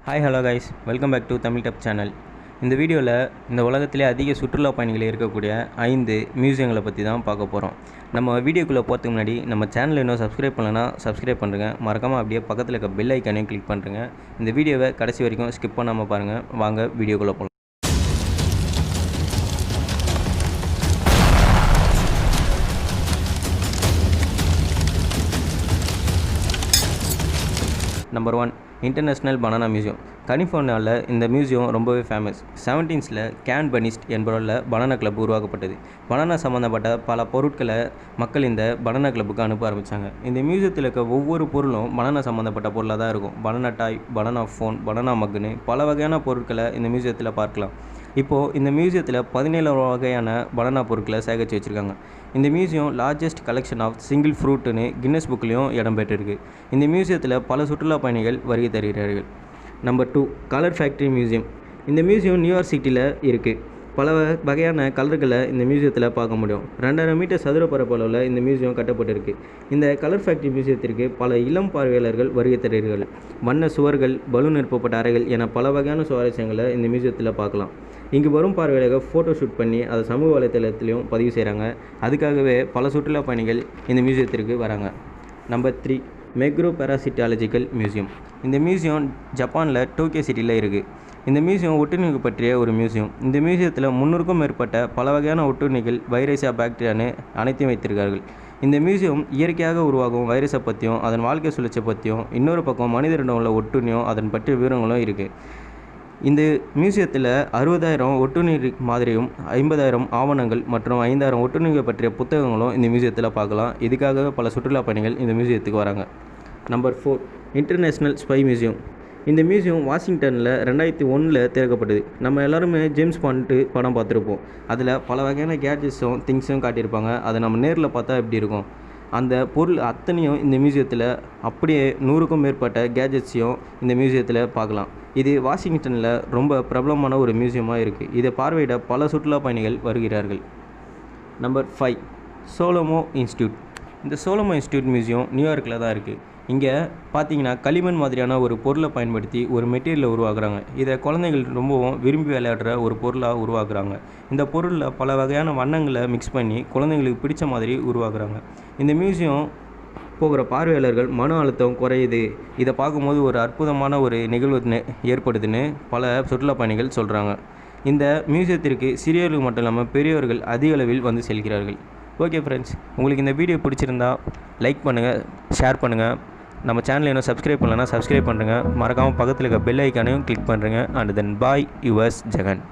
Hi hello guys, welcome back to Tamil Tap channel. இந்த வீடியோவில் இந்த உலகத்திலே அதிக சுற்றுலா பயணிகள் இருக்கக்கூடிய 5 மியூசியங்களை பற்றி தான் பார்க்க போகிறோம். நம்ம வீடியோக்குள்ளே போகிறதுக்கு முன்னாடி நம்ம சேனலை இன்னும் சப்ஸ்கிரைப் பண்ணலன்னா சப்ஸ்கிரைப் பண்ணுறங்க. மறக்காமல் அப்படியே பக்கத்தில் இருக்க பெல் ஐக்கானையும் கிளிக் பண்ணுறங்க. இந்த வீடியோவை கடைசி வரைக்கும் ஸ்கிப் பண்ணாமல் பாருங்கள். வாங்க வீடியோக்குள்ளே போகலாம். Number 1 international banana museum. கலிஃபோர்னியாவில் இந்த மியூசியம் ரொம்பவே ஃபேமஸ். 17ஸில் கேன் பனிஸ்ட் என்பவரில் பனானா கிளப் உருவாக்கப்பட்டது. பனானா சம்மந்தப்பட்ட பல பொருட்களை மக்கள் இந்த பனானா கிளப்புக்கு அனுப்ப ஆரம்பித்தாங்க. இந்த மியூசியத்தில் இருக்க ஒவ்வொரு பொருளும் பனானா சம்மந்தப்பட்ட பொருளாக தான் இருக்கும். பனானா டாய், பனானா ஃபோன், பனானா மக்குன்னு பல வகையான பொருட்களை இந்த மியூசியத்தில் பார்க்கலாம். இப்போது இந்த மியூசியத்தில் 17 வகையான பனானா பொருட்களை சேகரித்து வச்சுருக்காங்க. இந்த museum largest collection of single ஃப்ரூட்டுன்னு கின்னஸ் புக்லேயும் இடம் பெற்றிருக்கு. இந்த மியூசியத்தில் பல சுற்றுலா பயணிகள் வருகை தருகிறார்கள். Number 2 colour factory museum. இந்த மியூசியம் நியூயார்க் சிட்டியில் இருக்குது. பல வகையான கலர்களை இந்த மியூசியத்தில் பார்க்க முடியும். 2000 மீட்டர் சதுர பரப்பளவில் இந்த மியூசியம் கட்டப்பட்டிருக்கு. இந்த கலர் ஃபேக்ட்ரி மியூசியத்திற்கு பல இளம் பார்வையாளர்கள் வருகை தருகிறார்கள். வண்ண சுவர்கள், பலூன் நிரப்பப்பட்ட அறைகள் என பல வகையான சுவாரஸ்யங்களை இந்த மியூசியத்தில் பார்க்கலாம். இங்கு வரும் பார்வையாளர்கள் ஃபோட்டோ ஷூட் பண்ணி அதை சமூக வலைத்தளத்திலையும் பதிவு செய்கிறாங்க. அதுக்காகவே பல சுற்றுலா பயணிகள் இந்த மியூசியத்திற்கு வராங்க. Number 3 parasitological museum. இந்த மியூசியம் ஜப்பானில் டோக்கியோ சிட்டியில் இருக்குது. இந்த மியூசியம் ஒட்டுண்ணிகள் பற்றிய ஒரு மியூசியம். இந்த மியூசியத்தில் 300க்கும் மேற்பட்ட பல வகையான ஒட்டுண்ணிகள், வைரஸா, பாக்டீரியான்னு அனைத்தையும் வைத்திருக்கார்கள். இந்த மியூசியம் இயற்கையாக உருவாகும் வைரஸை பற்றியும் அதன் வாழ்க்கை சுழற்சியை பற்றியும், இன்னொரு பக்கம் மனிதரிடம் உள்ள ஒட்டுண்ணியும் அதன் பற்றிய விவரங்களும் இருக்குது. இந்த மியூசியத்தில் 60,000 ஒட்டுண்ணி மாதிரியும், 50,000 ஆவணங்கள் மற்றும் 5,000 ஒட்டுண்ணிகள் பற்றிய புத்தகங்களும் இந்த மியூசியத்தில் பார்க்கலாம். இதுக்காக பல சுற்றுலா பயணிகள் இந்த மியூசியத்துக்கு வராங்க. Number 4 international spy museum. இந்த மியூசியம் வாஷிங்டனில் 2001 திறக்கப்பட்டது. நம்ம எல்லாருமே ஜேம்ஸ் பாண்ட் படம் பார்த்துருப்போம். அதில் பல வகையான கேட்ஜெட்ஸும் திங்ஸும் காட்டியிருப்பாங்க. அதை நம்ம நேரில் பார்த்தா எப்படி இருக்கும்? அந்த பொருள் அத்தனையும் இந்த மியூசியத்தில் அப்படியே 100க்கும் மேற்பட்ட கேட்ஜெட்ஸையும் இந்த மியூசியத்தில் பார்க்கலாம். இது வாஷிங்டனில் ரொம்ப பிரபலமான ஒரு மியூசியமாக இருக்குது. இதை பார்வையிட பல சுற்றுலா பயணிகள் வருகிறார்கள். நம்பர் 5 சோலோமோ இன்ஸ்டியூட். இந்த சோலோமோ இன்ஸ்டியூட் மியூசியம் நியூயார்க்கில் தான் இருக்குது. இங்கே பார்த்தீங்கன்னா களிமண் மாதிரியான ஒரு பொருளை பயன்படுத்தி ஒரு மெட்டீரியலை உருவாக்குறாங்க. இதை குழந்தைகள் ரொம்பவும் விரும்பி விளையாடுற ஒரு பொருளாக உருவாக்குறாங்க. இந்த பொருளில் பல வகையான வண்ணங்களை மிக்ஸ் பண்ணி குழந்தைங்களுக்கு பிடிச்ச மாதிரி உருவாக்குறாங்க. இந்த மியூசியம் போகிற பார்வையாளர்கள் மன அழுத்தம் குறையுது, இதை பார்க்கும்போது ஒரு அற்புதமான ஒரு நிகழ்வு ஏற்படுதுன்னு பல சுற்றுலா பயணிகள் சொல்கிறாங்க. இந்த மியூசியத்திற்கு சிறியவர்கள் மட்டும் இல்லாமல் பெரியவர்கள் அதிக அளவில் வந்து செல்கிறார்கள். ஓகே ஃப்ரெண்ட்ஸ், உங்களுக்கு இந்த வீடியோ பிடிச்சிருந்தா லைக் பண்ணுங்கள், ஷேர் பண்ணுங்கள். நம்ம சேனலை இன்னும் சப்ஸ்கிரைப் பண்ணலன்னா சப்ஸ்கிரைப் பண்ணுங்கள். மறக்காமல் பக்கத்தில் இருக்க பெல் ஐக்கானையும் கிளிக் பண்ணுறேங்க. And then bye yours Jagan.